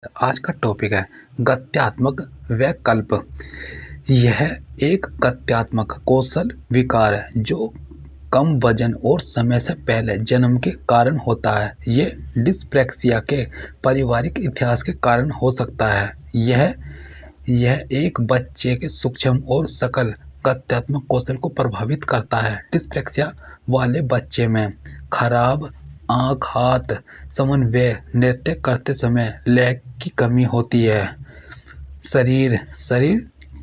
आज का टॉपिक है गत्यात्मक वैकल्प। यह एक गत्यात्मक कौशल विकार है जो कम वजन और समय से पहले जन्म के कारण होता है। यह डिस्प्रेक्सिया के पारिवारिक इतिहास के कारण हो सकता है। यह एक बच्चे के सूक्ष्म और सकल गत्यात्मक कौशल को प्रभावित करता है। डिस्प्रेक्सिया वाले बच्चे में खराब आँख हाथ समन्वय, नृत्य करते समय लय की कमी होती है, शरीर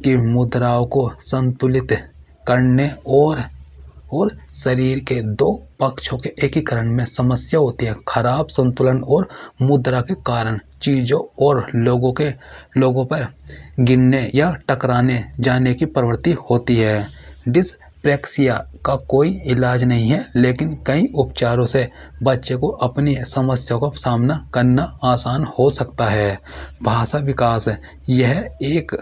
की मुद्राओं को संतुलित करने और शरीर के दो पक्षों के एकीकरण में समस्या होती है। खराब संतुलन और मुद्रा के कारण चीज़ों और लोगों पर गिरने या टकराने जाने की प्रवृत्ति होती है। डिस्प्रेक्सिया का कोई इलाज नहीं है, लेकिन कई उपचारों से बच्चे को अपनी समस्याओं का सामना करना आसान हो सकता है। भाषा विकास, यह एक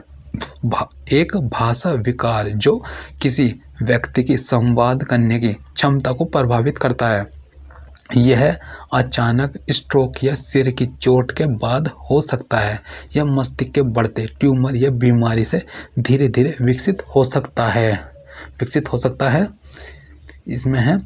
भाषा विकार जो किसी व्यक्ति की संवाद करने की क्षमता को प्रभावित करता है। यह अचानक स्ट्रोक या सिर की चोट के बाद हो सकता है या मस्तिष्क के बढ़ते ट्यूमर या बीमारी से धीरे धीरे विकसित हो सकता है। इसमें है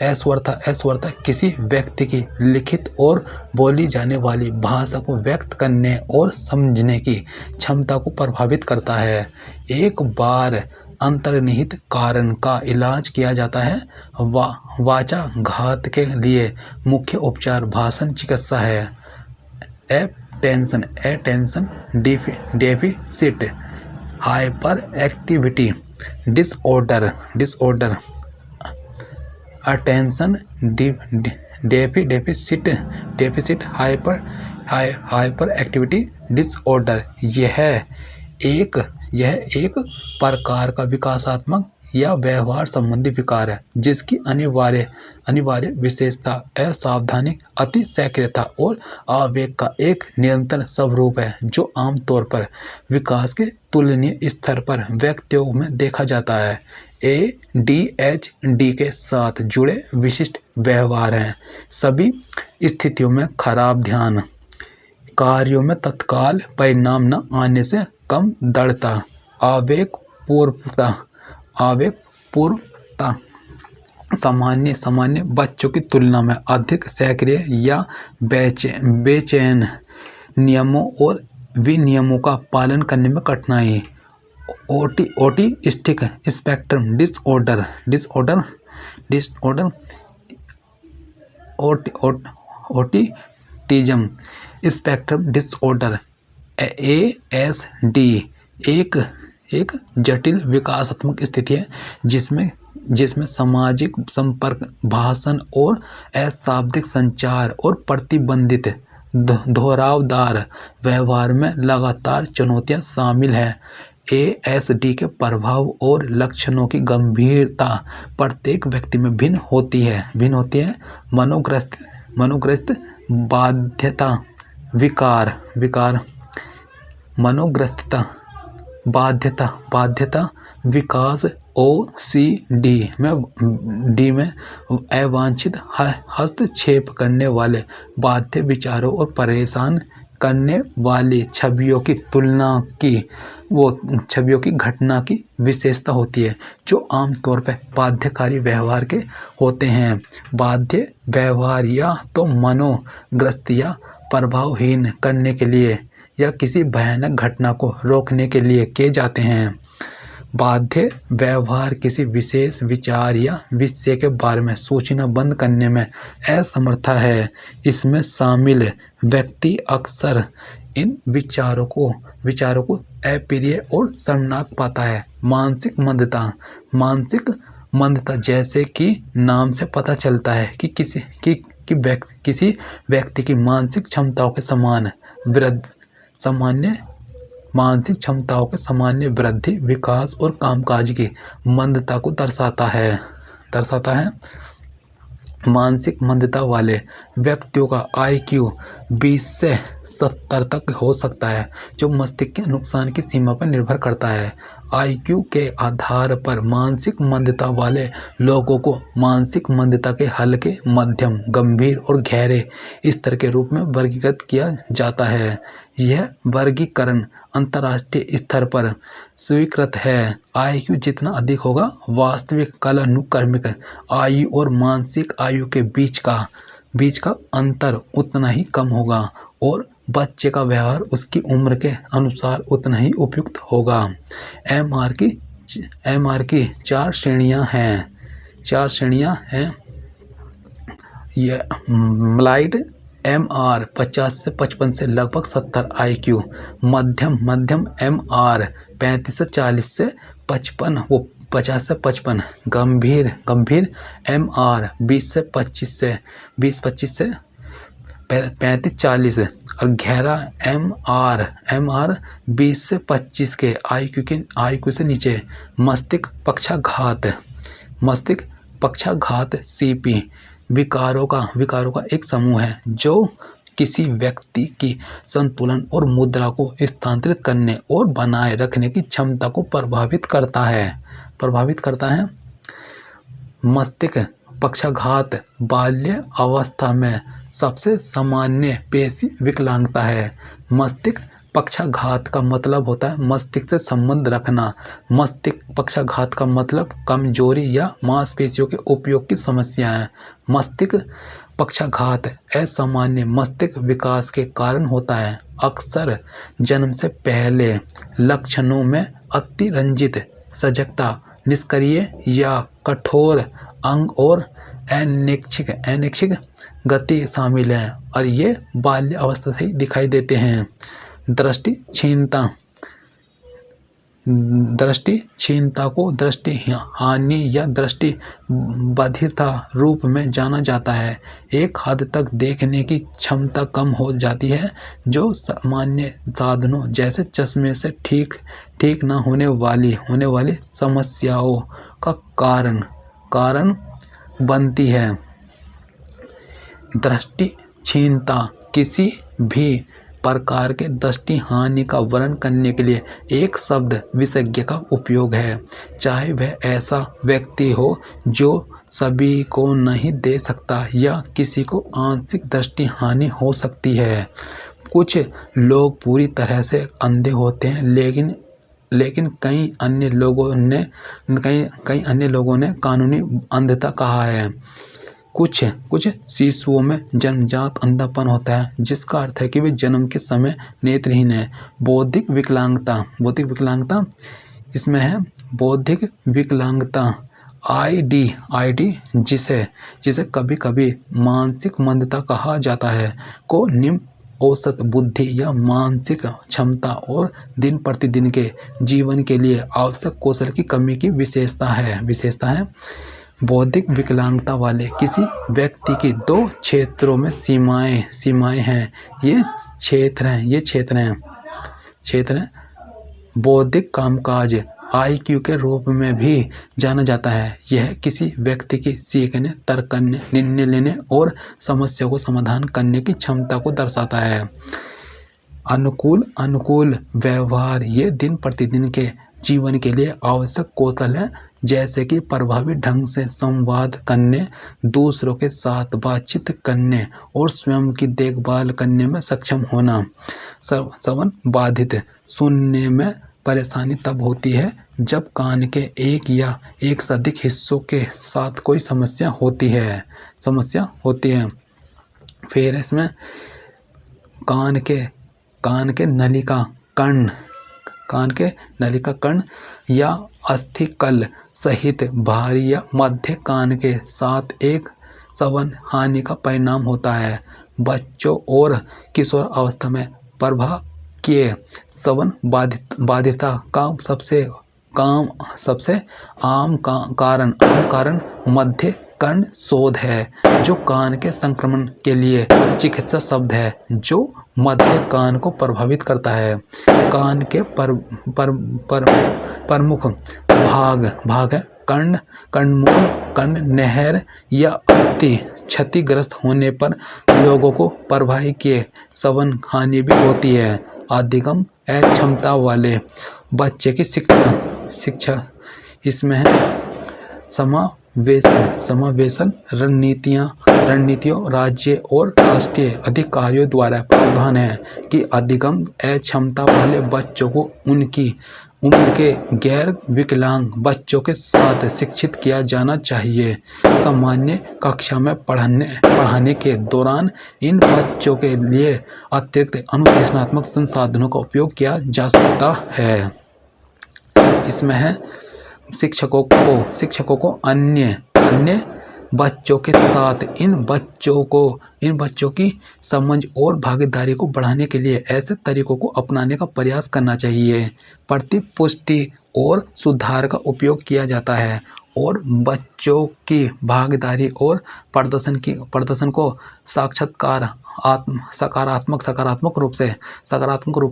अस्वस्थता किसी व्यक्ति की लिखित और बोली जाने वाली भाषा को व्यक्त करने और समझने की क्षमता को प्रभावित करता है। एक बार अंतर्निहित कारण का इलाज किया जाता है। वाचाघात के लिए मुख्य उपचार भाषण चिकित्सा है। Attention deficit hyper activity disorder attention deficit hyper activity disorder यह एक प्रकार का विकासात्मक या व्यवहार संबंधी विकार है जिसकी अनिवार्य विशेषता असावधानी, अति सक्रियता और आवेग का एक निरंतर स्वरूप है जो आमतौर पर विकास के तुलनीय स्तर पर व्यक्तियों में देखा जाता है। ADHD के साथ जुड़े विशिष्ट व्यवहार हैं। सभी स्थितियों में खराब ध्यान, कार्यों में तत्काल परिणाम न आने से कम दृढ़ता, आवेगपूर्णता, सामान्य बच्चों की तुलना में अधिक सक्रिय या बेचैन, नियमों और विनियमों का पालन करने में कठिनाई, autistic spectrum autism spectrum disorder ASD एक जटिल विकासात्मक स्थिति है जिसमें सामाजिक संपर्क, भाषण और अशाब्दिक संचार और प्रतिबंधित दोहरावदार व्यवहार में लगातार चुनौतियां शामिल हैं। ASD के प्रभाव और लक्षणों की गंभीरता प्रत्येक व्यक्ति में भिन्न होती है। मनोग्रस्त बाध्यता विकार मनोग्रस्तता बाध्यता विकास OCD में अवांछित हस्तक्षेप करने वाले बाध्य विचारों और परेशान करने वाली छवियों की घटना की विशेषता होती है जो आमतौर पर बाध्यकारी व्यवहार के होते हैं। बाध्य व्यवहार या तो मनोग्रस्त या प्रभावहीन करने के लिए या किसी भयानक घटना को रोकने के लिए किए जाते हैं। बाध्य व्यवहार किसी विशेष विचार या विषय के बारे में सूचना बंद करने में असमर्थ है। इसमें शामिल व्यक्ति अक्सर इन विचारों को अप्रिय और शर्मनाक पाता है। मानसिक मंदता जैसे कि नाम से पता चलता है कि किसी व्यक्ति की मानसिक क्षमताओं के सामान्य वृद्धि, विकास और कामकाज की मंदता को दर्शाता है। मानसिक मंदता वाले व्यक्तियों का IQ 20 से 70 तक हो सकता है जो मस्तिष्क के नुकसान की सीमा पर निर्भर करता है। आईक्यू के आधार पर मानसिक मंदता वाले लोगों को मानसिक मंदता के हल्के, मध्यम, गंभीर और गहरे स्तर के रूप में वर्गीकृत किया जाता है। यह वर्गीकरण अंतर्राष्ट्रीय स्तर पर स्वीकृत है। आईक्यू जितना अधिक होगा, वास्तविक कालानुक्रमिक आयु और मानसिक आयु के बीच का अंतर उतना ही कम होगा और बच्चे का व्यवहार उसकी उम्र के अनुसार उतना ही उपयुक्त होगा। एमआर की 4 श्रेणियां हैं। यह माइल्ड एमआर 50 से 55 से लगभग 70 आईक्यू, मध्यम एमआर 35 से 40 से 55, वो 50 से 55, गंभीर एमआर 20 से 25 से 35-40 और गहरा एमआर 20 से 25 के आईक्यू से नीचे। मस्तिष्क पक्षाघात सीपी विकारों का एक समूह है जो किसी व्यक्ति की संतुलन और मुद्रा को स्थानांतरित करने और बनाए रखने की क्षमता को प्रभावित करता है। मस्तिष्क पक्षाघात बाल्य अवस्था में सबसे सामान्य पेशी विकलांगता है। मस्तिष्क पक्षाघात का मतलब होता है मस्तिष्क से संबंध रखना। मस्तिष्क पक्षाघात का मतलब कमजोरी या मांसपेशियों के उपयोग की समस्या है। मस्तिष्क पक्षाघात असामान्य मस्तिष्क विकास के कारण होता है। अक्सर जन्म से पहले लक्षणों में अतिरंजित सजगता, निष्क्रिय या कठोर अंग और अनैच्छिक गति शामिल है और ये बाल्य अवस्था से ही दिखाई देते हैं। दृष्टि क्षीणता को दृष्टि हानि या दृष्टि बधिरता रूप में जाना जाता है। एक हद तक देखने की क्षमता कम हो जाती है जो सामान्य साधनों जैसे चश्मे से ठीक न होने वाली समस्याओं का कारण बनती है। दृष्टि क्षीणता किसी भी प्रकार के दृष्टि हानि का वर्णन करने के लिए एक शब्द विशेषज्ञ का उपयोग है, चाहे वह ऐसा व्यक्ति हो जो सभी को नहीं दे सकता या किसी को आंशिक दृष्टि हानि हो सकती है। कुछ लोग पूरी तरह से अंधे होते हैं, लेकिन कई अन्य लोगों ने कानूनी अंधता कहा है। कुछ शिशुओं में जन्मजात अंधापन होता है, जिसका अर्थ है कि वे जन्म के समय नेत्रहीन है। बौद्धिक विकलांगता इसमें है बौद्धिक विकलांगता आईडी जिसे कभी कभी मानसिक मंदता कहा जाता है, को निम्न औसत बुद्धि या मानसिक क्षमता और दिन प्रतिदिन के जीवन के लिए आवश्यक कौशल की कमी की विशेषता है। बौद्धिक विकलांगता वाले किसी व्यक्ति की 2 क्षेत्रों में सीमाएं हैं। ये क्षेत्र हैं बौद्धिक कामकाज आईक्यू के रूप में भी जाना जाता है। यह किसी व्यक्ति की सीखने, तर्क करने, निर्णय लेने और समस्या को समाधान करने की क्षमता को दर्शाता है। अनुकूल व्यवहार ये दिन प्रतिदिन के जीवन के लिए आवश्यक कौशल है, जैसे कि प्रभावी ढंग से संवाद करने, दूसरों के साथ बातचीत करने और स्वयं की देखभाल करने में सक्षम होना। श्रवण बाधित सुनने में परेशानी तब होती है जब कान के एक या एक से अधिक हिस्सों के साथ कोई समस्या होती है। फिर इसमें कान के नलिका कण या अस्थिकल सहित बाहरी या मध्य कान के साथ एक श्रवण हानि का परिणाम होता है। बच्चों और किशोर अवस्था में प्रभावित श्रवण बाधिता का सबसे आम कारण मध्य कर्ण शोथ है, जो कान के संक्रमण के लिए चिकित्सा शब्द है जो मध्य कान को प्रभावित करता है। कान के प्रमुख भाग है कर्णमूल, कर्ण, नहर या अस्थि। क्षतिग्रस्त होने पर लोगों को प्रभावित के श्रवण हानि भी होती है। अधिगम अक्षमता वाले बच्चे की शिक्षा शिक्षा इसमें है समावेशन रणनीतियों राज्य और राष्ट्रीय अधिकारियों द्वारा प्रावधान है कि अधिगम अक्षमता वाले बच्चों को उनकी उम्र के गैर विकलांग बच्चों के साथ शिक्षित किया जाना चाहिए। सामान्य कक्षा में पढ़ाने के दौरान इन बच्चों के लिए अतिरिक्त अनुदेशनात्मक संसाधनों का उपयोग किया जा सकता है। इसमें है शिक्षकों को अन्य बच्चों के साथ इन बच्चों की समझ और भागीदारी को बढ़ाने के लिए ऐसे तरीकों को अपनाने का प्रयास करना चाहिए। प्रतिपुष्टि और सुधार का उपयोग किया जाता है और बच्चों की भागीदारी और प्रदर्शन को सकारात्मक रूप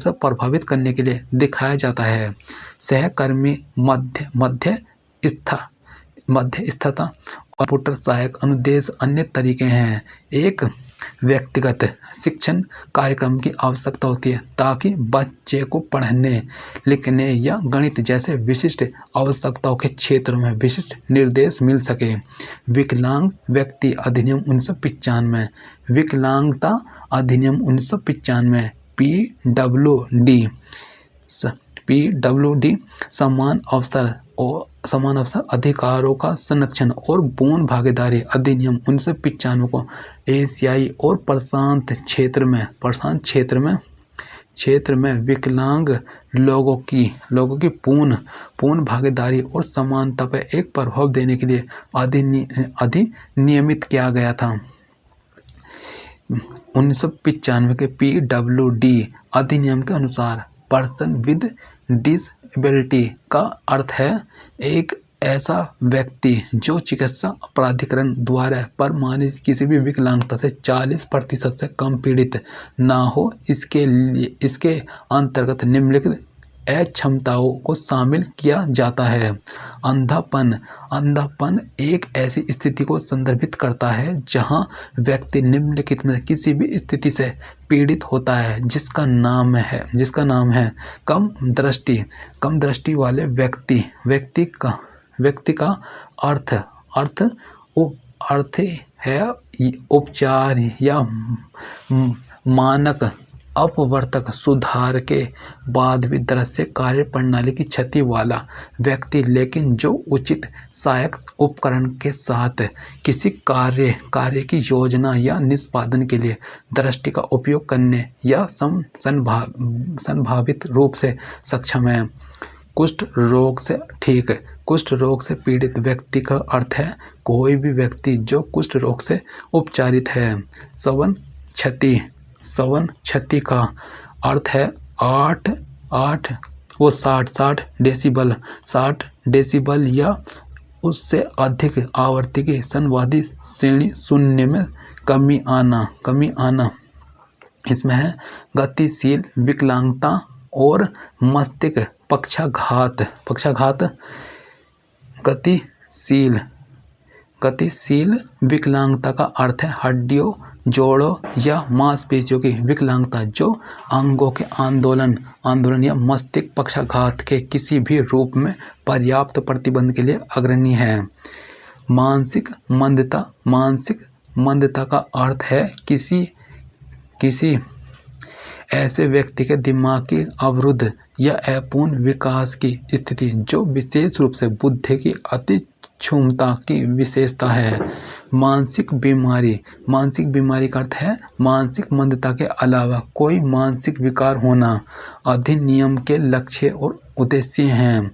से प्रभावित करने के लिए दिखाया जाता है। सहकर्मी मध्यस्थता और कंप्यूटर सहायक अनुदेश अन्य तरीके हैं। एक व्यक्तिगत शिक्षण कार्यक्रम की आवश्यकता होती है ताकि बच्चे को पढ़ने लिखने या गणित जैसे विशिष्ट आवश्यकताओं के क्षेत्रों में विशिष्ट निर्देश मिल सके। विकलांग व्यक्ति अधिनियम 1995, विकलांगता अधिनियम 1995 PWD समान अवसर अधिकारों का संरक्षण और पूर्ण भागीदारी अधिनियम 1995 को एशियाई और प्रशांत क्षेत्र में विकलांग लोगों की पूर्ण भागीदारी और समानता पर एक प्रभाव देने के लिए अधिनियमित किया गया था। 1995 के PWD अधिनियम के अनुसार पर्सन विद डिसेबिलिटी का अर्थ है एक ऐसा व्यक्ति जो चिकित्सा प्राधिकरण द्वारा प्रमाणित किसी भी विकलांगता से 40% से कम पीड़ित ना हो। इसके अंतर्गत निम्नलिखित अक्षमताओं को शामिल किया जाता है। अंधापन एक ऐसी स्थिति को संदर्भित करता है जहां व्यक्ति निम्नलिखित में किसी भी स्थिति से पीड़ित होता है जिसका नाम है कम दृष्टि वाले व्यक्ति का अर्थ है उपचार या मानक अपवर्तक सुधार के बाद भी दृश्य कार्य प्रणाली की क्षति वाला व्यक्ति, लेकिन जो उचित सहायक उपकरण के साथ किसी कार्य की योजना या निष्पादन के लिए दृष्टि का उपयोग करने या संभावित रूप से सक्षम है। कुष्ठ रोग से पीड़ित व्यक्ति का अर्थ है कोई भी व्यक्ति जो कुष्ठ रोग से उपचारित है। श्रवण क्षति का अर्थ है 60 डेसिबल या उससे अधिक आवृत्ति की संवादी श्रेणी सुनने में कमी आना। इसमें है गतिशील विकलांगता और मस्तिष्क पक्षाघात। गतिशील विकलांगता का अर्थ है हड्डियों, जोड़ों या मांसपेशियों की विकलांगता जो अंगों के आंदोलन या मस्तिष्क पक्षाघात के किसी भी रूप में पर्याप्त प्रतिबंध के लिए अग्रणी है। मानसिक मंदता का अर्थ है किसी ऐसे व्यक्ति के दिमागी अवरुद्ध या अपूर्ण विकास की स्थिति जो विशेष रूप से बुद्धि की अति क्षमता की विशेषता है। मानसिक बीमारी का अर्थ है मानसिक मंदता के अलावा कोई मानसिक विकार होना। अधिनियम के लक्ष्य और उद्देश्य हैं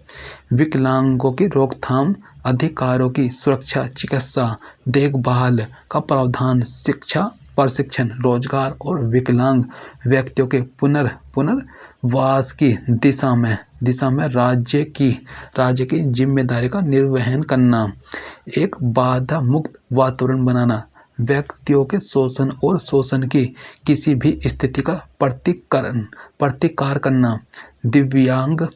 विकलांगों की रोकथाम, अधिकारों की सुरक्षा, चिकित्सा देखभाल का प्रावधान, शिक्षा प्रशिक्षण, रोजगार और विकलांग व्यक्तियों के पुनर्वास की दिशा में राज्य की जिम्मेदारी का निर्वहन करना। एक बाधा मुक्त वातावरण बनाना, व्यक्तियों के शोषण और शोषण की किसी भी स्थिति का प्रतिकार करना। दिव्यांग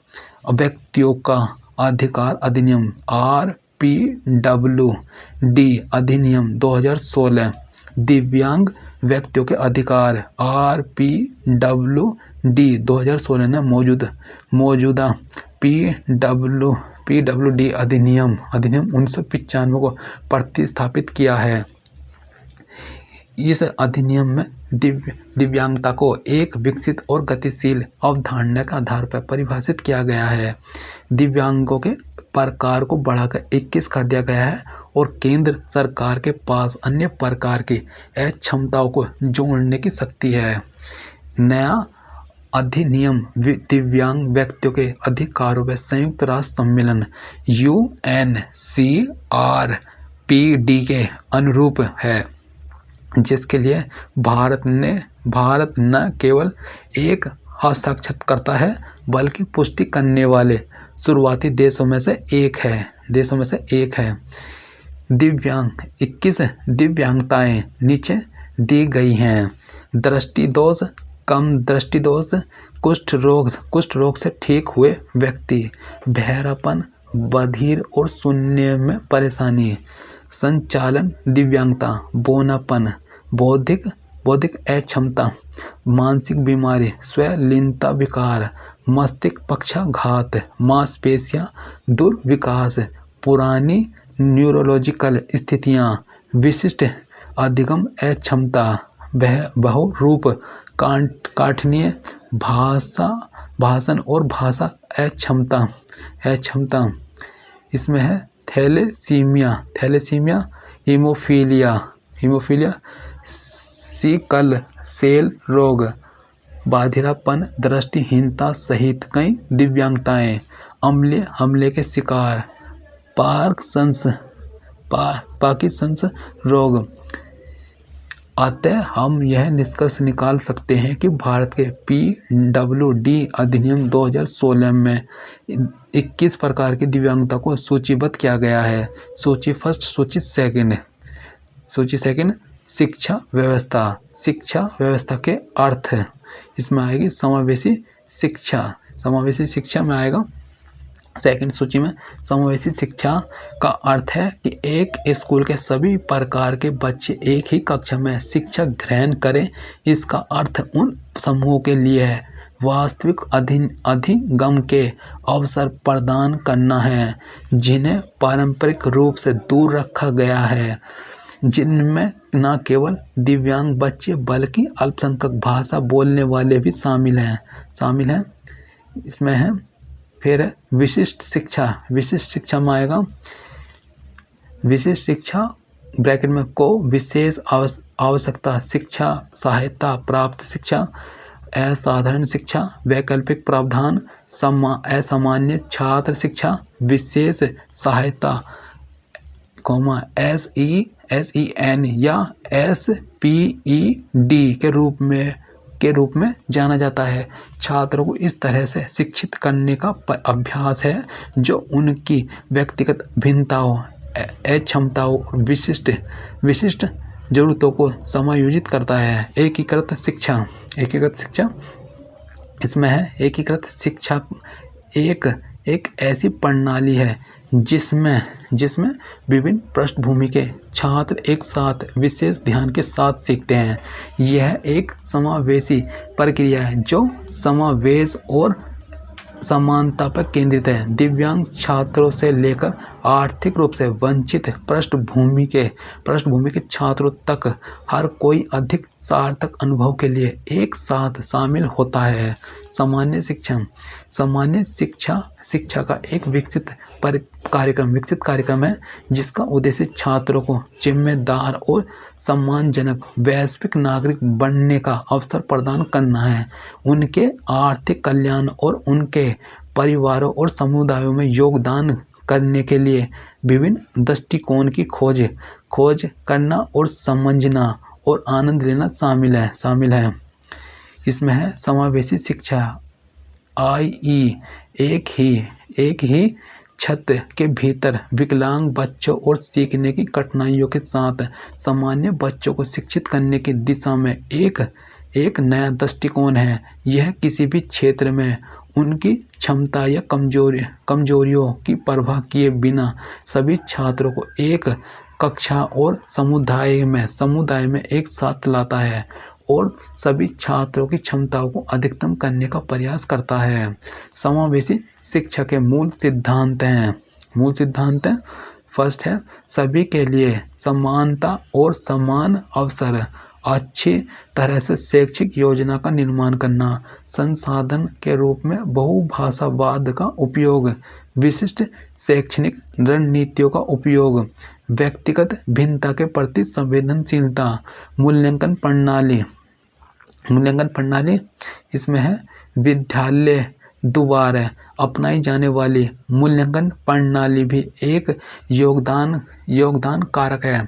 व्यक्तियों का अधिकार अधिनियम RPWD अधिनियम 2016 दिव्यांग व्यक्तियों के अधिकार RPWD 2016 ने मौजूदा PWD अधिनियम 1995 को प्रतिस्थापित किया है। इस अधिनियम में दिव्यांगता को एक विकसित और गतिशील अवधारणा के आधार पर परिभाषित किया गया है। दिव्यांगों के प्रकार को बढ़ाकर 21 कर दिया गया है और केंद्र सरकार के पास अन्य प्रकार की अक्षमताओं को जोड़ने की शक्ति है। नया अधिनियम दिव्यांग व्यक्तियों के अधिकारों पर संयुक्त राष्ट्र सम्मेलन UNCRPD के अनुरूप है, जिसके लिए भारत न केवल एक हस्ताक्षरकर्ता है बल्कि पुष्टि करने वाले शुरुआती देशों में से एक है। 21 दिव्यांगताएं नीचे दी गई हैं। दृष्टिदोष, कम दृष्टिदोष, कुष्ठ रोग से ठीक हुए व्यक्ति, बहरापन, बधिर और सुनने में परेशानी, संचालन दिव्यांगता, बौनापन, बौद्धिक अक्षमता, मानसिक बीमारी, स्वलीनता विकार, मस्तिष्क पक्षाघात, मांसपेशियां दुर्विकास, पुरानी न्यूरोलॉजिकल स्थितियां, विशिष्ट अधिगम अक्षमता, बहुरूप काठिन्य, भाषण और भाषा अक्षमता। इसमें है थैलेसीमिया, हीमोफीलिया, सिकल सेल रोग, बाधिरापन, दृष्टिहीनता सहित कई दिव्यांगताएं, अम्लीय हमले के शिकार, पार्किंसंस रोग। अतः हम यह निष्कर्ष निकाल सकते हैं कि भारत के PWD अधिनियम 2016 में 21 प्रकार की दिव्यांगता को सूचीबद्ध किया गया है। सूची सेकंड शिक्षा व्यवस्था के अर्थ इसमें आएगी समावेशी शिक्षा में आएगा। सेकंड सूची में समावेशी शिक्षा का अर्थ है कि एक स्कूल के सभी प्रकार के बच्चे एक ही कक्षा में शिक्षा ग्रहण करें। इसका अर्थ उन समूहों के लिए है वास्तविक अधिगम के अवसर प्रदान करना है जिन्हें पारंपरिक रूप से दूर रखा गया है, जिनमें न केवल दिव्यांग बच्चे बल्कि अल्पसंख्यक भाषा बोलने वाले भी शामिल हैं। इसमें है फिर विशिष्ट शिक्षा में आएगा। विशिष्ट शिक्षा ब्रैकेट में को विशेष आवश्यकता शिक्षा, सहायता प्राप्त शिक्षा, असाधारण शिक्षा, वैकल्पिक प्रावधान, असामान्य छात्र शिक्षा, विशेष सहायता, SEN या SPED के रूप में जाना जाता है। छात्रों को इस तरह से शिक्षित करने का अभ्यास है जो उनकी व्यक्तिगत भिन्नताओं, अक्षमताओं और विशिष्ट जरूरतों को समायोजित करता है। एकीकृत शिक्षा इसमें है एकीकृत शिक्षा एक ऐसी प्रणाली है जिसमें विभिन्न पृष्ठभूमि के छात्र एक साथ विशेष ध्यान के साथ सीखते हैं। यह एक समावेशी प्रक्रिया है जो समावेश और समानता पर केंद्रित है। दिव्यांग छात्रों से लेकर आर्थिक रूप से वंचित पृष्ठभूमि के छात्रों तक हर कोई अधिक सार्थक अनुभव के लिए एक साथ शामिल होता है। सामान्य शिक्षा का एक विकसित कार्यक्रम है जिसका उद्देश्य छात्रों को जिम्मेदार और सम्मानजनक वैश्विक नागरिक बनने का अवसर प्रदान करना है। उनके आर्थिक कल्याण और उनके परिवारों और समुदायों में योगदान करने के लिए विभिन्न दृष्टिकोण की खोज करना और समझना और आनंद लेना शामिल है। इसमें है समावेशी शिक्षा IE एक ही छत के भीतर विकलांग बच्चों और सीखने की कठिनाइयों के साथ सामान्य बच्चों को शिक्षित करने की दिशा में एक नया दृष्टिकोण है। यह किसी भी क्षेत्र में उनकी क्षमता या कमजोरियों की परवाह किए बिना सभी छात्रों को एक कक्षा और समुदाय में एक साथ लाता है और सभी छात्रों की क्षमताओं को अधिकतम करने का प्रयास करता है। समावेशी शिक्षा के मूल सिद्धांत हैं। मूल सिद्धांत हैं, फर्स्ट है सभी के लिए समानता और समान अवसर, अच्छी तरह से शैक्षिक योजना का निर्माण करना, संसाधन के रूप में बहुभाषावाद का उपयोग, विशिष्ट शैक्षणिक रणनीतियों का उपयोग, व्यक्तिगत भिन्नता के प्रति संवेदनशीलता, मूल्यांकन प्रणाली। मूल्यांकन प्रणाली इसमें है विद्यालय द्वारा अपनाई जाने वाली मूल्यांकन प्रणाली भी एक योगदान कारक है।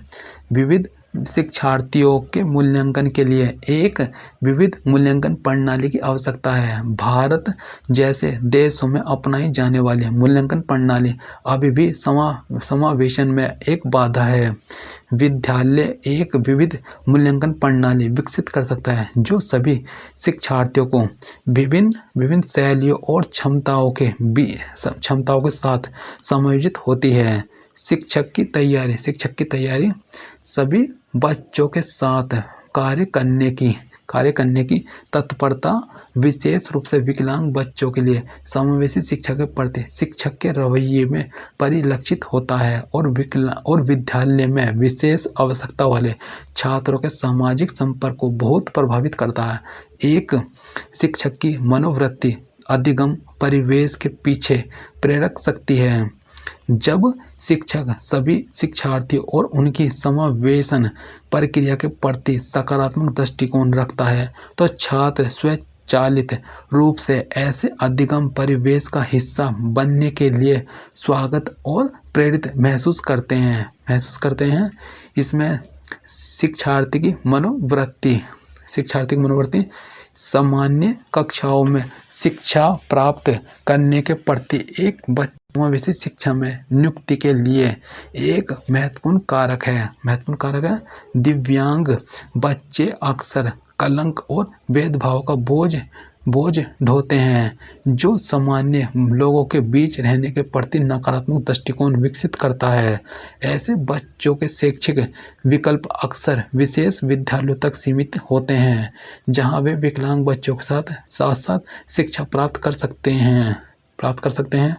विविध शिक्षार्थियों के मूल्यांकन के लिए एक विविध मूल्यांकन प्रणाली की आवश्यकता है। भारत जैसे देशों में अपनाई जाने वाली मूल्यांकन प्रणाली अभी भी समावेशन में एक बाधा है। विद्यालय एक विविध मूल्यांकन प्रणाली विकसित कर सकता है जो सभी शिक्षार्थियों को विभिन्न शैलियों और क्षमताओं के साथ समायोजित होती है। शिक्षक की तैयारी सभी बच्चों के साथ कार्य करने की तत्परता, विशेष रूप से विकलांग बच्चों के लिए समावेशी शिक्षा के प्रति शिक्षक के रवैये में परिलक्षित होता है और विद्यालय में विशेष आवश्यकता वाले छात्रों के सामाजिक संपर्क को बहुत प्रभावित करता है। एक शिक्षक की मनोवृत्ति अधिगम परिवेश के पीछे प्रेरक शक्ति है। जब शिक्षक सभी शिक्षार्थियों और उनकी समावेशन प्रक्रिया के प्रति सकारात्मक दृष्टिकोण रखता है तो छात्र स्वचालित रूप से ऐसे अधिगम परिवेश का हिस्सा बनने के लिए स्वागत और प्रेरित महसूस करते हैं। इसमें शिक्षार्थी की मनोवृत्ति सामान्य कक्षाओं में शिक्षा प्राप्त करने के प्रति एक समावेशी शिक्षा में नियुक्ति के लिए एक महत्वपूर्ण कारक है। दिव्यांग बच्चे अक्सर कलंक और भेदभाव का बोझ ढोते हैं जो सामान्य लोगों के बीच रहने के प्रति नकारात्मक दृष्टिकोण विकसित करता है। ऐसे बच्चों के शैक्षिक विकल्प अक्सर विशेष विद्यालयों तक सीमित होते हैं जहां वे विकलांग बच्चों के साथ शिक्षा प्राप्त कर सकते हैं।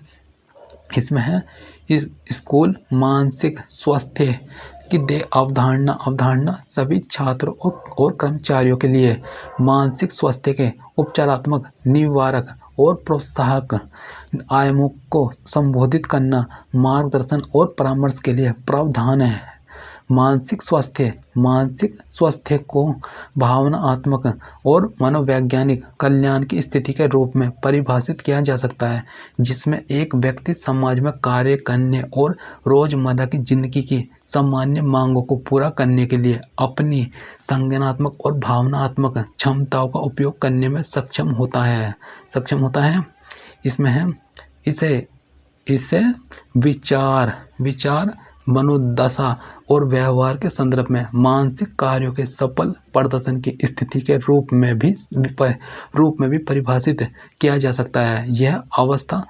इसमें है इस स्कूल मानसिक स्वास्थ्य की अवधारणा सभी छात्रों और कर्मचारियों के लिए मानसिक स्वास्थ्य के उपचारात्मक, निवारक और प्रोत्साहक आयामों को संबोधित करना, मार्गदर्शन और परामर्श के लिए प्रावधान है। मानसिक स्वास्थ्य को भावनात्मक और मनोवैज्ञानिक कल्याण की स्थिति के रूप में परिभाषित किया जा सकता है जिसमें एक व्यक्ति समाज में कार्य करने और रोजमर्रा की जिंदगी की सामान्य मांगों को पूरा करने के लिए अपनी संज्ञानात्मक और भावनात्मक क्षमताओं का उपयोग करने में सक्षम होता है। इसमें है इसे विचार मनोदशा और व्यवहार के संदर्भ में मानसिक कार्यों के सफल प्रदर्शन की स्थिति के रूप में भी परिभाषित किया जा सकता है। यह अवस्था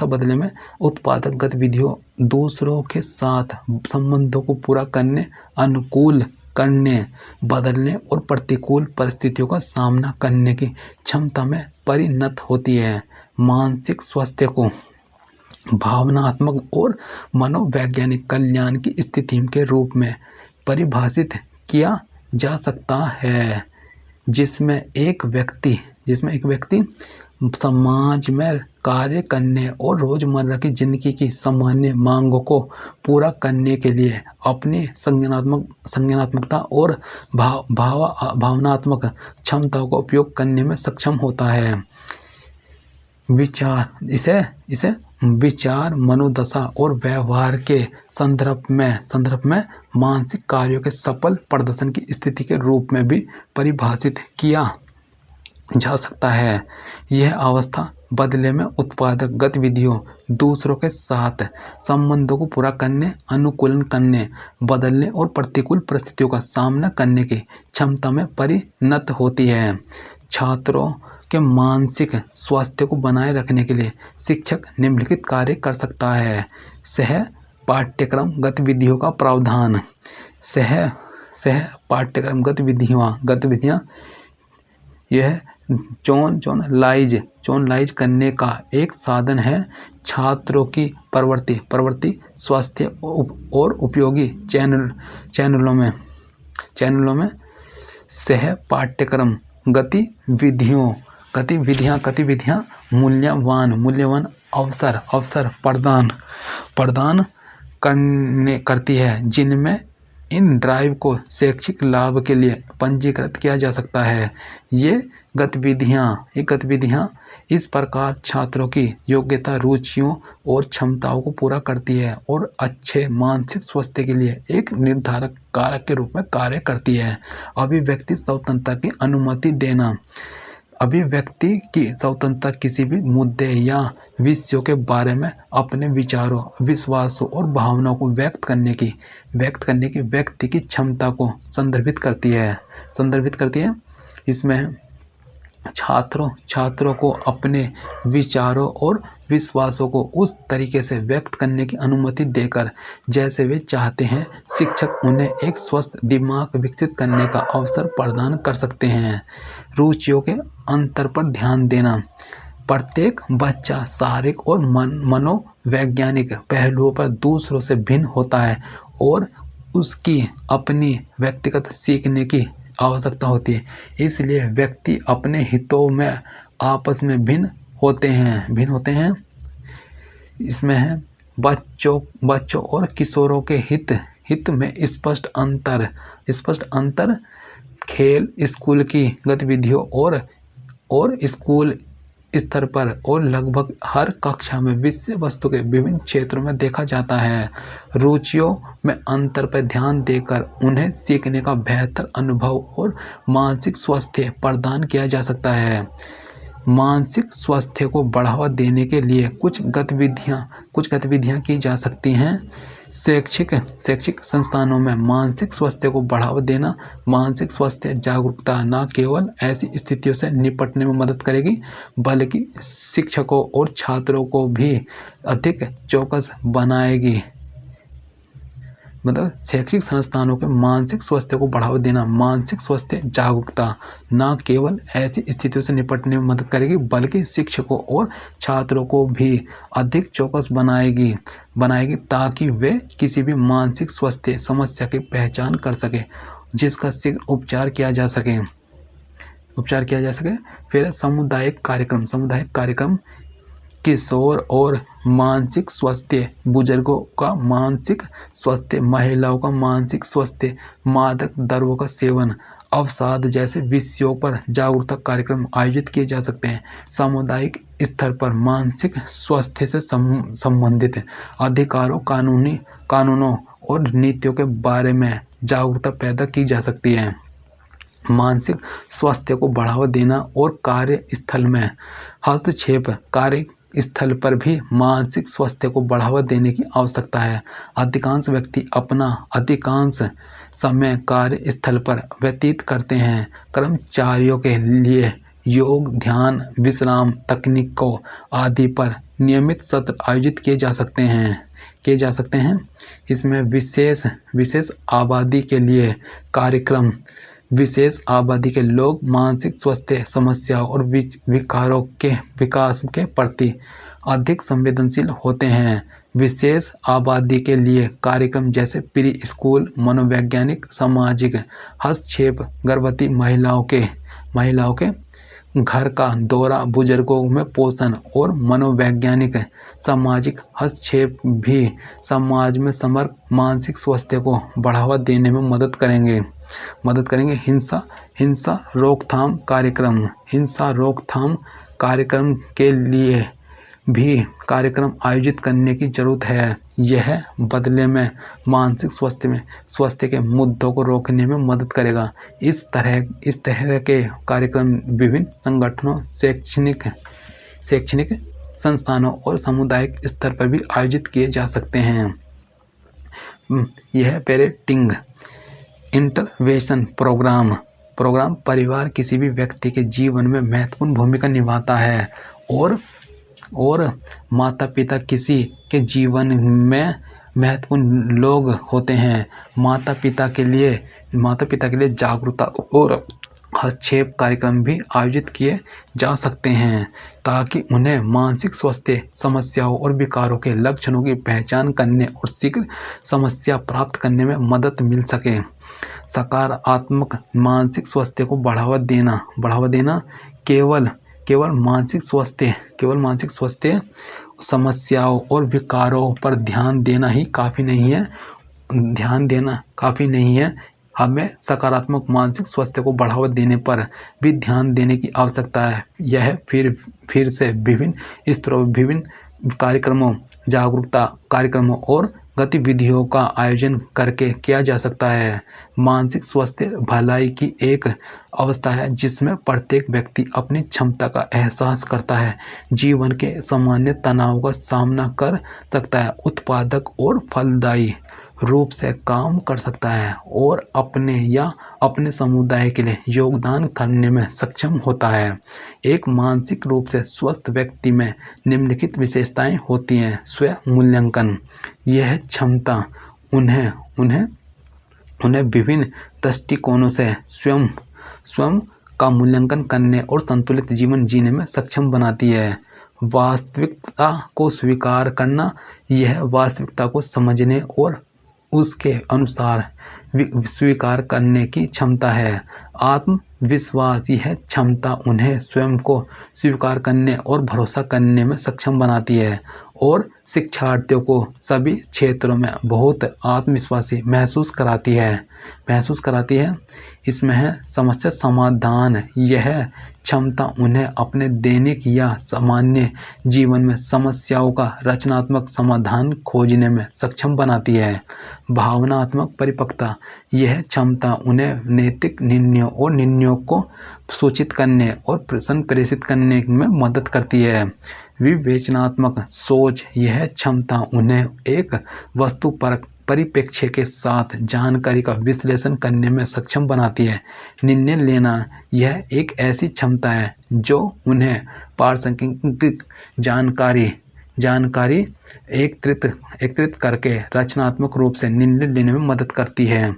बदले में उत्पादक गतिविधियों, दूसरों के साथ संबंधों को पूरा करने, अनुकूल करने, बदलने और प्रतिकूल परिस्थितियों का सामना करने की क्षमता में परिणत होती है। मानसिक स्वास्थ्य को भावनात्मक और मनोवैज्ञानिक कल्याण की स्थिति के रूप में परिभाषित किया जा सकता है जिसमें एक व्यक्ति समाज में कार्य करने और रोजमर्रा की जिंदगी की सामान्य मांगों को पूरा करने के लिए अपनी संज्ञानात्मकता और भावनात्मक क्षमताओं का उपयोग करने में सक्षम होता है। इसे विचार, मनोदशा और व्यवहार के संदर्भ में मानसिक कार्यों के सफल प्रदर्शन की स्थिति के रूप में भी परिभाषित किया जा सकता है। यह अवस्था बदले में उत्पादक गतिविधियों, दूसरों के साथ संबंधों को पूरा करने, अनुकूलन करने, बदलने और प्रतिकूल परिस्थितियों का सामना करने की क्षमता में परिणत होती है। छात्रों के मानसिक स्वास्थ्य को बनाए रखने के लिए शिक्षक निम्नलिखित कार्य कर सकता है। सह पाठ्यक्रम गतिविधियों का प्रावधान। सह पाठ्यक्रम गतिविधियाँ यह जोनलाइज करने का एक साधन है। छात्रों की प्रवृत्ति स्वास्थ्य और उपयोगी चैनलों में सह पाठ्यक्रम गतिविधियाँ मूल्यवान अवसर प्रदान करती है, जिनमें इन ड्राइव को शैक्षिक लाभ के लिए पंजीकृत किया जा सकता है। ये गतिविधियाँ इस प्रकार छात्रों की योग्यता, रुचियों और क्षमताओं को पूरा करती है और अच्छे मानसिक स्वास्थ्य के लिए एक निर्धारक कारक के रूप में कार्य करती है। अभिव्यक्ति स्वतंत्रता की अनुमति देना। अभिव्यक्ति की स्वतंत्रता किसी भी मुद्दे या विषयों के बारे में अपने विचारों, विश्वासों और भावनाओं को व्यक्त करने की व्यक्ति की क्षमता को संदर्भित करती है। इसमें छात्रों को अपने विचारों और विश्वासों को उस तरीके से व्यक्त करने की अनुमति देकर जैसे वे चाहते हैं। शिक्षक उन्हें एक स्वस्थ दिमाग विकसित करने का अवसर प्रदान कर सकते हैं। रुचियों के अंतर पर ध्यान देना। प्रत्येक बच्चा शारीरिक और मनोवैज्ञानिक पहलुओं पर दूसरों से भिन्न होता है और उसकी अपनी व्यक्तिगत सीखने की आवश्यकता होती है। इसलिए व्यक्ति अपने हितों में आपस में भिन्न होते हैं। इसमें है बच्चों और किशोरों के हित में स्पष्ट अंतर खेल, स्कूल की गतिविधियों और स्कूल स्तर पर और लगभग हर कक्षा में विषय वस्तु के विभिन्न क्षेत्रों में देखा जाता है। रुचियों में अंतर पर ध्यान देकर उन्हें सीखने का बेहतर अनुभव और मानसिक स्वास्थ्य प्रदान किया जा सकता है। मानसिक स्वास्थ्य को बढ़ावा देने के लिए कुछ गतिविधियाँ की जा सकती हैं। शैक्षिक संस्थानों में मानसिक स्वास्थ्य को बढ़ावा देना। मानसिक स्वास्थ्य जागरूकता न केवल ऐसी स्थितियों से निपटने में मदद करेगी, बल्कि शिक्षकों और छात्रों को भी अधिक चौकस बनाएगी। मतलब शैक्षिक संस्थानों के मानसिक स्वास्थ्य को बढ़ावा देना, मानसिक स्वास्थ्य जागरूकता न केवल ऐसी स्थितियों से निपटने में मदद करेगी, बल्कि शिक्षकों और छात्रों को भी अधिक चौकस बनाएगी ताकि वे किसी भी मानसिक स्वास्थ्य समस्या की पहचान कर सके, जिसका शीघ्र उपचार किया जा सके। फिर सामुदायिक कार्यक्रम किशोर और मानसिक स्वास्थ्य, बुजुर्गों का मानसिक स्वास्थ्य, महिलाओं का मानसिक स्वास्थ्य, मादक द्रव्यों का सेवन, अवसाद जैसे विषयों पर जागरूकता कार्यक्रम आयोजित किए जा सकते हैं। सामुदायिक स्तर पर मानसिक स्वास्थ्य से संबंधित अधिकारों, कानूनों और नीतियों के बारे में जागरूकता पैदा की जा सकती है। मानसिक स्वास्थ्य को बढ़ावा देना और कार्यस्थल में हस्तक्षेप। कार्यस्थल पर भी मानसिक स्वास्थ्य को बढ़ावा देने की आवश्यकता है। अधिकांश व्यक्ति अपना अधिकांश समय कार्यस्थल पर व्यतीत करते हैं। कर्मचारियों के लिए योग, ध्यान, विश्राम तकनीकों आदि पर नियमित सत्र आयोजित किए जा सकते हैं। इसमें विशेष आबादी के लिए कार्यक्रम। विशेष आबादी के लोग मानसिक स्वास्थ्य समस्याओं और विकारों के विकास के प्रति अधिक संवेदनशील होते हैं। विशेष आबादी के लिए कार्यक्रम जैसे प्री स्कूल, मनोवैज्ञानिक, सामाजिक हस्तक्षेप, गर्भवती महिलाओं के घर का दौरा, बुजुर्गों में पोषण और मनोवैज्ञानिक सामाजिक हस्तक्षेप भी समाज में समग्र मानसिक स्वास्थ्य को बढ़ावा देने में मदद करेंगे। हिंसा रोकथाम कार्यक्रम के लिए भी कार्यक्रम आयोजित करने की जरूरत है। यह बदले में मानसिक स्वास्थ्य के मुद्दों को रोकने में मदद करेगा। इस तरह के कार्यक्रम विभिन्न संगठनों, शैक्षणिक संस्थानों और सामुदायिक स्तर पर भी आयोजित किए जा सकते हैं। यह पेरेंटिंग इंटरवेंशन प्रोग्राम परिवार किसी भी व्यक्ति के जीवन में महत्वपूर्ण भूमिका निभाता है और माता पिता किसी के जीवन में महत्वपूर्ण लोग होते हैं। माता पिता के लिए जागरूकता और हस्तक्षेप कार्यक्रम भी आयोजित किए जा सकते हैं ताकि उन्हें मानसिक स्वास्थ्य समस्याओं और विकारों के लक्षणों की पहचान करने और शीघ्र समस्या प्राप्त करने में मदद मिल सके। सकारात्मक मानसिक स्वास्थ्य को बढ़ावा देना केवल मानसिक स्वास्थ्य समस्याओं और विकारों पर ध्यान देना काफ़ी नहीं है। हमें सकारात्मक मानसिक स्वास्थ्य को बढ़ावा देने पर भी ध्यान देने की आवश्यकता है। यह फिर से विभिन्न स्तरों विभिन्न कार्यक्रमों, जागरूकता कार्यक्रमों और गतिविधियों का आयोजन करके किया जा सकता है। मानसिक स्वास्थ्य भलाई की एक अवस्था है जिसमें प्रत्येक व्यक्ति अपनी क्षमता का एहसास करता है, जीवन के सामान्य तनाव का सामना कर सकता है, उत्पादक और फलदायी रूप से काम कर सकता है और अपने या अपने समुदाय के लिए योगदान करने में सक्षम होता है। एक मानसिक रूप से स्वस्थ व्यक्ति में निम्नलिखित विशेषताएं होती हैं। स्व मूल्यांकन, यह क्षमता उन्हें विभिन्न दृष्टिकोणों से स्वयं का मूल्यांकन करने और संतुलित जीवन जीने में सक्षम बनाती है। वास्तविकता को स्वीकार करना, यह वास्तविकता को समझने और उसके अनुसार स्वीकार करने की क्षमता है। आत्मविश्वास, यह क्षमता उन्हें स्वयं को स्वीकार करने और भरोसा करने में सक्षम बनाती है और शिक्षार्थियों को सभी क्षेत्रों में बहुत आत्मविश्वासी महसूस कराती है। इसमें है समस्या समाधान, यह क्षमता उन्हें अपने दैनिक या सामान्य जीवन में समस्याओं का रचनात्मक समाधान खोजने में सक्षम बनाती है। भावनात्मक परिपक्वता, यह क्षमता उन्हें नैतिक निर्णयों को सूचित करने और संप्रेषित करने में मदद करती है। विवेचनात्मक सोच, यह क्षमता उन्हें एक वस्तुपरक परिप्रेक्ष्य के साथ जानकारी का विश्लेषण करने में सक्षम बनाती है। निर्णय लेना, यह एक ऐसी क्षमता है जो उन्हें प्रासंगिक जानकारी एकत्रित करके रचनात्मक रूप से निर्णय लेने में मदद करती है।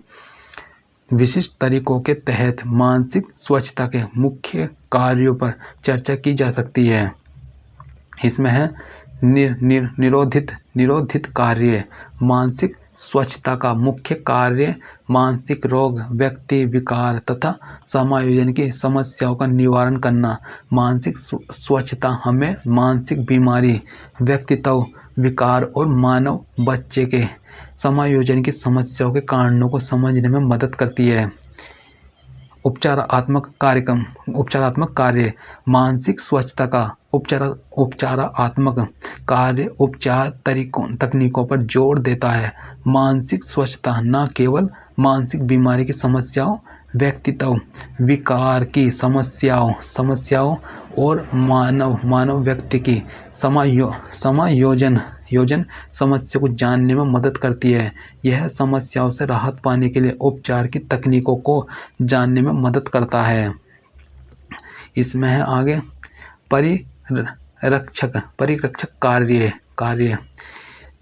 विशिष्ट तरीकों के तहत मानसिक स्वच्छता के मुख्य कार्यों पर चर्चा की जा सकती है। इसमें है निरोधित कार्य। मानसिक स्वच्छता का मुख्य कार्य मानसिक रोग, व्यक्ति विकार तथा समायोजन की समस्याओं का निवारण करना। मानसिक स्वच्छता हमें मानसिक बीमारी, व्यक्तित्व विकार और मानव बच्चे के समायोजन की समस्याओं के कारणों को समझने में मदद करती है। उपचारात्मक कार्य, मानसिक स्वच्छता का उपचारात्मक कार्य उपचार तकनीकों पर जोर देता है। मानसिक स्वच्छता न केवल मानसिक बीमारी की समस्याओं, व्यक्तित्व विकार की समस्याओं और मानव व्यक्ति की समायोजन समस्या को जानने में मदद करती है। यह समस्याओं से राहत पाने के लिए उपचार की तकनीकों को जानने में मदद करता है। इसमें है आगे परिरक्षक कार्य।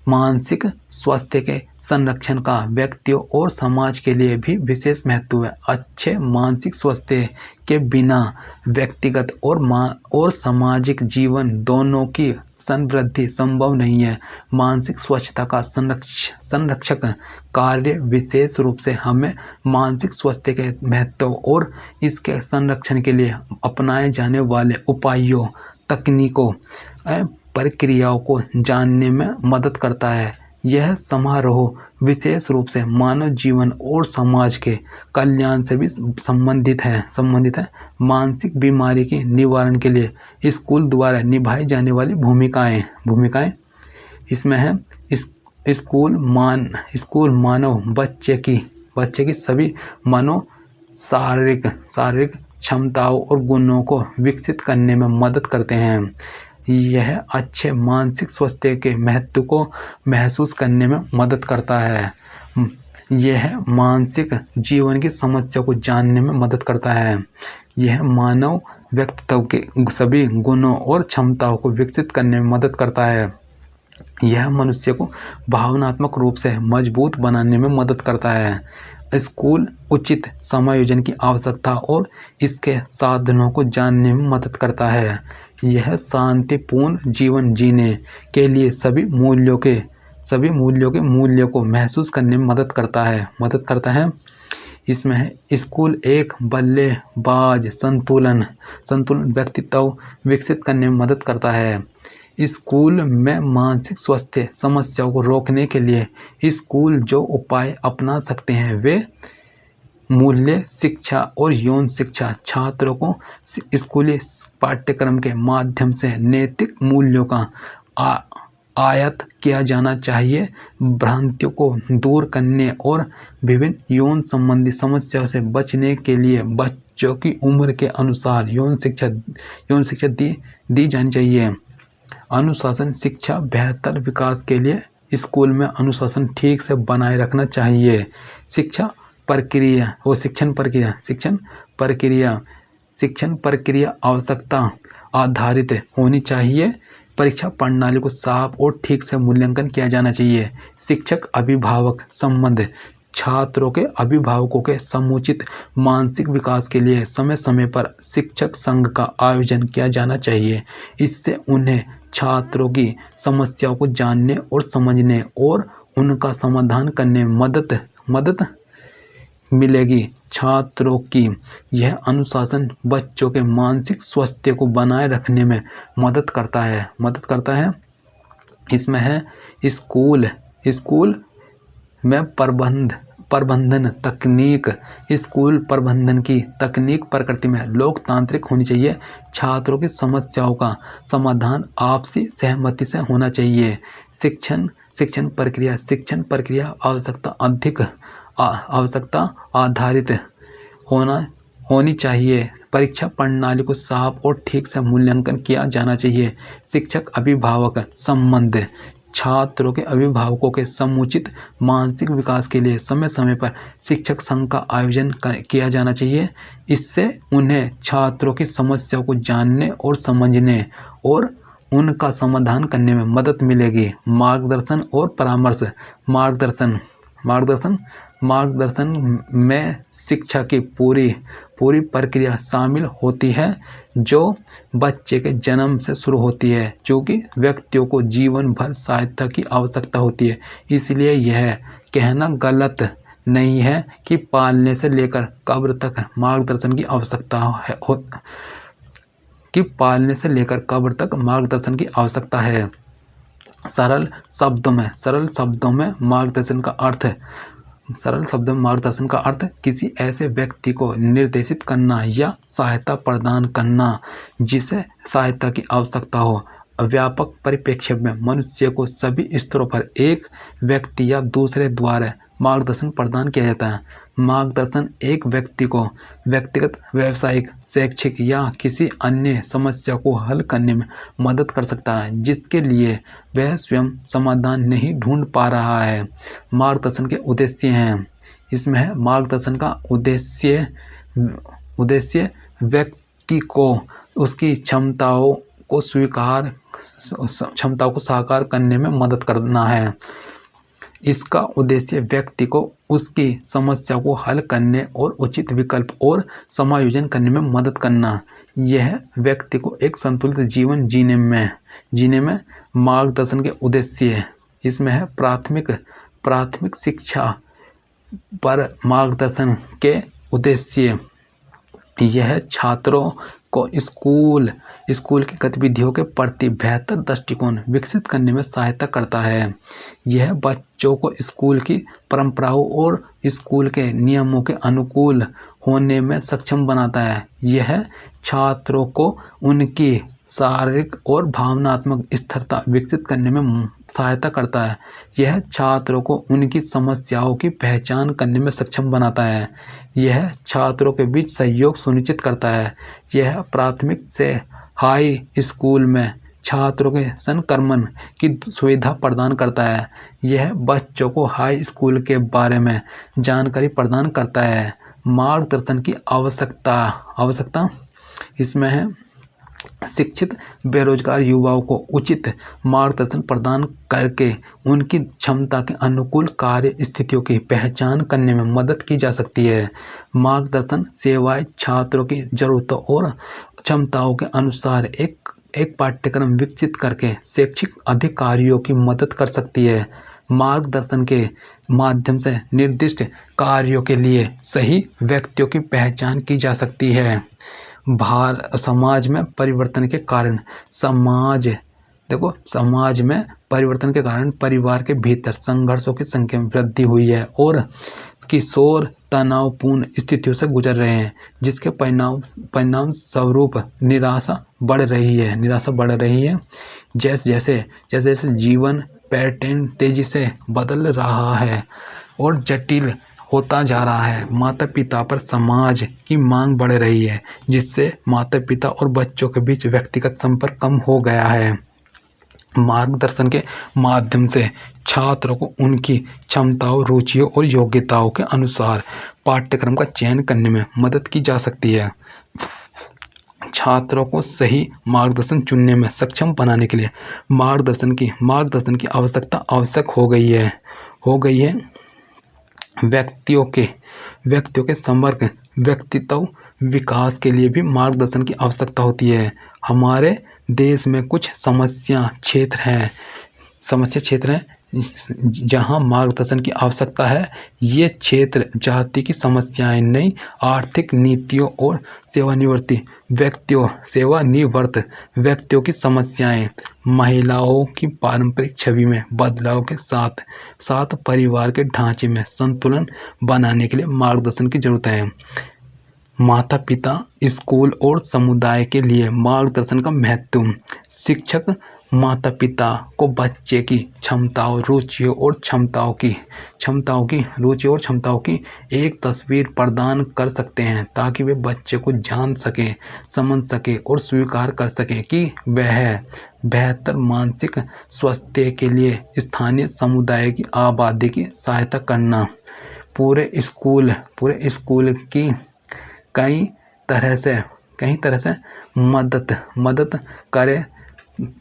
मानसिक स्वास्थ्य के संरक्षण का व्यक्तियों और समाज के लिए भी विशेष महत्व है। अच्छे मानसिक स्वास्थ्य के बिना व्यक्तिगत और सामाजिक जीवन दोनों की समृद्धि संभव नहीं है। मानसिक स्वच्छता का संरक्षक कार्य विशेष रूप से हमें मानसिक स्वास्थ्य के महत्व और इसके संरक्षण के लिए अपनाए जाने वाले उपायों, तकनीकों प्रक्रियाओं को जानने में मदद करता है। यह समारोह विशेष रूप से मानव जीवन और समाज के कल्याण से भी संबंधित है। मानसिक बीमारी के निवारण के लिए स्कूल द्वारा निभाई जाने वाली भूमिकाएं इसमें है स्कूल मानव बच्चे की सभी शारीरिक क्षमताओं और गुणों को विकसित करने में मदद करते हैं। यह अच्छे मानसिक स्वास्थ्य के महत्व को महसूस करने में मदद करता है। यह मानसिक जीवन की समस्या को जानने में मदद करता है। यह मानव व्यक्तित्व के सभी गुणों और क्षमताओं को विकसित करने में मदद करता है। यह मनुष्य को भावनात्मक रूप से मजबूत बनाने में मदद करता है। स्कूल उचित समायोजन की आवश्यकता और इसके साधनों को जानने में मदद करता है। यह शांतिपूर्ण जीवन जीने के लिए सभी मूल्यों के मूल्यों को महसूस करने में मदद करता है। इसमें है स्कूल एक बल्लेबाज संतुलन व्यक्तित्व विकसित करने में मदद करता है। स्कूल में मानसिक स्वास्थ्य समस्याओं को रोकने के लिए स्कूल जो उपाय अपना सकते हैं वे मूल्य शिक्षा और यौन शिक्षा। छात्रों को स्कूली पाठ्यक्रम के माध्यम से नैतिक मूल्यों का आयत किया जाना चाहिए। भ्रांतियों को दूर करने और विभिन्न यौन संबंधी समस्याओं से बचने के लिए बच्चों की उम्र के अनुसार यौन शिक्षा दी जानी चाहिए। अनुशासन शिक्षा बेहतर विकास के लिए स्कूल में अनुशासन ठीक से बनाए रखना चाहिए। शिक्षण प्रक्रिया आवश्यकता आधारित होनी चाहिए। परीक्षा प्रणाली को साफ और ठीक से मूल्यांकन किया जाना चाहिए। शिक्षक अभिभावक संबंध छात्रों के अभिभावकों के समुचित मानसिक विकास के लिए समय समय पर शिक्षक संघ का आयोजन किया जाना चाहिए। इससे उन्हें छात्रों की समस्याओं को जानने और समझने और उनका समाधान करने में मदद मिलेगी। छात्रों की यह अनुशासन बच्चों के मानसिक स्वास्थ्य को बनाए रखने में मदद करता है। इसमें है स्कूल में प्रबंधन तकनीक। स्कूल प्रबंधन की तकनीक प्रकृति में लोकतांत्रिक होनी चाहिए। छात्रों की समस्याओं का समाधान आपसी सहमति से होना चाहिए। शिक्षण प्रक्रिया आवश्यकता आधारित होनी चाहिए। परीक्षा प्रणाली को साफ और ठीक से मूल्यांकन किया जाना चाहिए। शिक्षक अभिभावक संबंध छात्रों के अभिभावकों के समुचित मानसिक विकास के लिए समय समय पर शिक्षक संघ का आयोजन किया जाना चाहिए। इससे उन्हें छात्रों की समस्याओं को जानने और समझने और उनका समाधान करने में मदद मिलेगी। मार्गदर्शन और परामर्श मार्गदर्शन में शिक्षा की पूरी प्रक्रिया शामिल होती है जो बच्चे के जन्म से शुरू होती है, जो कि व्यक्तियों को जीवन भर सहायता की आवश्यकता होती है। इसलिए यह कहना गलत नहीं है कि पालने से लेकर कब्र तक मार्गदर्शन की आवश्यकता है। सरल शब्दों में मार्गदर्शन का अर्थ किसी ऐसे व्यक्ति को निर्देशित करना या सहायता प्रदान करना जिसे सहायता की आवश्यकता हो। व्यापक परिप्रेक्ष्य में मनुष्य को सभी स्तरों पर एक व्यक्ति या दूसरे द्वारा मार्गदर्शन प्रदान किया जाता है। मार्गदर्शन एक व्यक्ति को व्यक्तिगत, व्यावसायिक, शैक्षिक या किसी अन्य समस्या को हल करने में मदद कर सकता है जिसके लिए वह स्वयं समाधान नहीं ढूंढ पा रहा है। मार्गदर्शन के उद्देश्य हैं। इसमें है मार्गदर्शन का उद्देश्य व्यक्ति को उसकी क्षमताओं को साकार करने में मदद करना है। इसका उद्देश्य व्यक्ति को उसकी समस्या को हल करने और उचित विकल्प और समायोजन करने में मदद करना। यह व्यक्ति को एक संतुलित जीवन जीने में मार्गदर्शन के उद्देश्य। इसमें है प्राथमिक शिक्षा पर मार्गदर्शन के उद्देश्य। यह छात्रों को स्कूल की गतिविधियों के प्रति बेहतर दृष्टिकोण विकसित करने में सहायता करता है। यह बच्चों को स्कूल की परंपराओं और स्कूल के नियमों के अनुकूल होने में सक्षम बनाता है। यह छात्रों को उनकी शारीरिक और भावनात्मक स्थिरता विकसित करने में सहायता करता है। यह छात्रों को उनकी समस्याओं की पहचान करने में सक्षम बनाता है। यह छात्रों के बीच सहयोग सुनिश्चित करता है। यह प्राथमिक से हाई स्कूल में छात्रों के संक्रमण की सुविधा प्रदान करता है। यह बच्चों को हाई स्कूल के बारे में जानकारी प्रदान करता है। मार्गदर्शन की आवश्यकता इसमें है शिक्षित बेरोजगार युवाओं को उचित मार्गदर्शन प्रदान करके उनकी क्षमता के अनुकूल कार्य स्थितियों की पहचान करने में मदद की जा सकती है। मार्गदर्शन सेवाएं छात्रों की ज़रूरतों और क्षमताओं के अनुसार एक पाठ्यक्रम विकसित करके शैक्षिक अधिकारियों की मदद कर सकती है। मार्गदर्शन के माध्यम से निर्दिष्ट कार्यों के लिए सही व्यक्तियों की पहचान की जा सकती है। समाज में परिवर्तन के कारण समाज में परिवर्तन के कारण परिवार के भीतर संघर्षों की संख्या में वृद्धि हुई है और किशोर तनावपूर्ण स्थितियों से गुजर रहे हैं, जिसके परिणाम स्वरूप निराशा बढ़ रही है। जैसे जैसे जीवन पैटर्न तेजी से बदल रहा है और जटिल होता जा रहा है, माता पिता पर समाज की मांग बढ़ रही है, जिससे माता पिता और बच्चों के बीच व्यक्तिगत संपर्क कम हो गया है। मार्गदर्शन के माध्यम से छात्रों को उनकी क्षमताओं, रुचियों और योग्यताओं के अनुसार पाठ्यक्रम का चयन करने में मदद की जा सकती है। छात्रों को सही मार्गदर्शन चुनने में सक्षम बनाने के लिए मार्गदर्शन की आवश्यकता आवश्यक हो गई है। व्यक्तियों के समग्र व्यक्तित्व विकास के लिए भी मार्गदर्शन की आवश्यकता होती है। हमारे देश में कुछ समस्या क्षेत्र हैं जहां मार्गदर्शन की आवश्यकता है। ये क्षेत्र जाति की समस्याएं, नई आर्थिक नीतियों और सेवानिवृत्त व्यक्तियों की समस्याएं, महिलाओं की पारंपरिक छवि में बदलाव के साथ साथ परिवार के ढांचे में संतुलन बनाने के लिए मार्गदर्शन की जरूरत है। माता पिता, स्कूल और समुदाय के लिए मार्गदर्शन का महत्व। शिक्षक माता पिता को बच्चे की रुचियों और क्षमताओं की एक तस्वीर प्रदान कर सकते हैं, ताकि वे बच्चे को जान सकें, समझ सकें और स्वीकार कर सकें कि वह बेहतर मानसिक स्वास्थ्य के लिए स्थानीय समुदाय की आबादी की सहायता करना। पूरे स्कूल की कई तरह से मदद करे।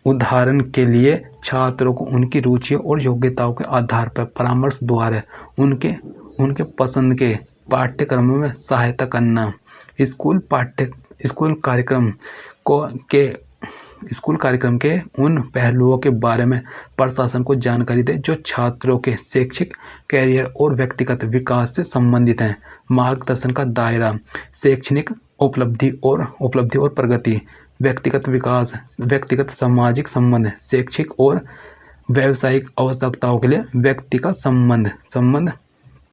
उदाहरण के लिए छात्रों को उनकी रुचियों और योग्यताओं के आधार पर परामर्श द्वारा उनके पसंद के पाठ्यक्रमों में सहायता करना। स्कूल कार्यक्रम के उन पहलुओं के बारे में प्रशासन को जानकारी दे जो छात्रों के शैक्षिक कैरियर और व्यक्तिगत विकास से संबंधित हैं। मार्गदर्शन का दायरा शैक्षणिक उपलब्धि और प्रगति, व्यक्तिगत विकास, व्यक्तिगत सामाजिक संबंध, शैक्षिक और व्यावसायिक आवश्यकताओं के लिए व्यक्ति का संबंध